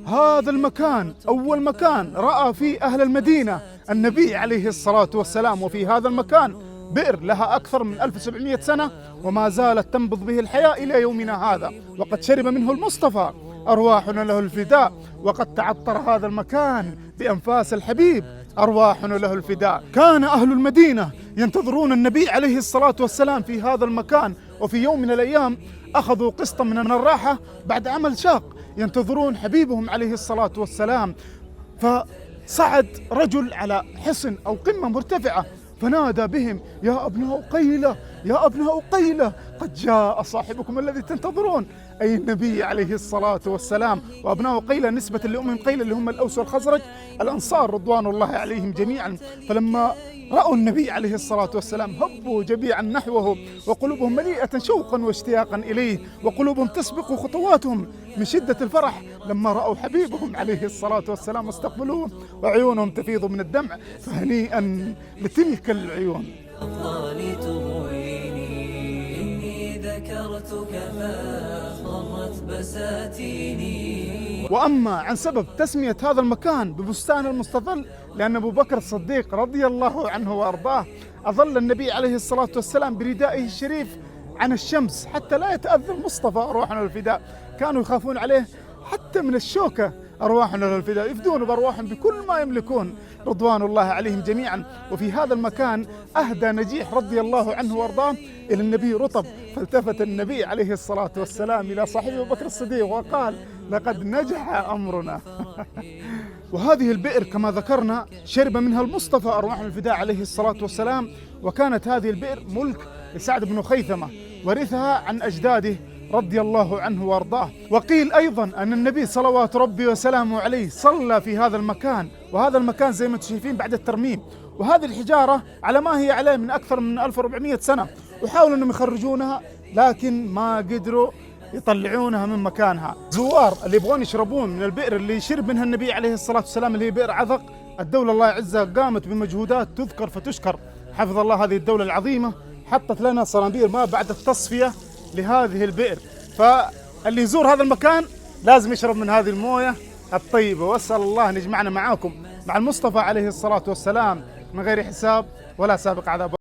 هذا المكان أول مكان رأى فيه أهل المدينة النبي عليه الصلاة والسلام، وفي هذا المكان بئر لها أكثر من 1700 سنة وما زالت تنبض به الحياة إلى يومنا هذا، وقد شرب منه المصطفى أرواحنا له الفداء، وقد تعطر هذا المكان بأنفاس الحبيب أرواحنا له الفداء. كان أهل المدينة ينتظرون النبي عليه الصلاة والسلام في هذا المكان، وفي يوم من الأيام أخذوا قسطا من الراحة بعد عمل شاق، ينتظرون حبيبهم عليه الصلاة والسلام. فصعد رجل على حصن أو قمة مرتفعة فنادى بهم: يا أبناء قيلة، يا أبناء قيلة، قد جاء صاحبكم الذي تنتظرون، أي النبي عليه الصلاة والسلام. وأبناء قيلة نسبة لأمهم قيلة اللي هم الأوس والخزرج الأنصار رضوان الله عليهم جميعا. فلما رأوا النبي عليه الصلاة والسلام هبوا جميعا نحوه، وقلوبهم مليئة شوقا واشتياقا إليه، وقلوبهم تسبق خطواتهم من شدة الفرح لما رأوا حبيبهم عليه الصلاة والسلام واستقبلوه، وعيونهم تفيض من الدمع. فهنيئا لتلك العيون. وأما عن سبب تسمية هذا المكان ببستان المستظل، لأن أبو بكر الصديق رضي الله عنه وأرضاه أظل النبي عليه الصلاة والسلام بردائه الشريف عن الشمس حتى لا يتأذى المصطفى أرواحنا الفداء. كانوا يخافون عليه حتى من الشوكة أرواحنا للفداء، يفدون بأرواحهم بكل ما يملكون رضوان الله عليهم جميعا. وفي هذا المكان أهدى نجيح رضي الله عنه وارضاه إلى النبي رطب، فالتفت النبي عليه الصلاة والسلام إلى صاحبه أبو بكر الصديق وقال: لقد نجح أمرنا. وهذه البئر كما ذكرنا شرب منها المصطفى أرواحنا الفداء عليه الصلاة والسلام، وكانت هذه البئر ملك لسعد بن خيثمة ورثها عن أجداده رضي الله عنه وارضاه. وقيل أيضا أن النبي صلوات ربي وسلامه عليه صلى في هذا المكان، وهذا المكان زي ما انتم شايفين بعد الترميم، وهذه الحجارة على ما هي عليه من أكثر من 1400 سنة، وحاولوا أنهم يخرجونها لكن ما قدروا يطلعونها من مكانها. زوار اللي يبغون يشربون من البئر اللي شرب منها النبي عليه الصلاة والسلام اللي هي بئر عذق، الدولة الله يعزها قامت بمجهودات تذكر فتشكر، حفظ الله هذه الدولة العظيمة، حطت لنا صنابير ماء بعد التصفية لهذه البئر، فاللي يزور هذا المكان لازم يشرب من هذه الموية الطيبة. وأسأل الله أن يجمعنا معاكم مع المصطفى عليه الصلاة والسلام من غير حساب ولا سابق عذاب.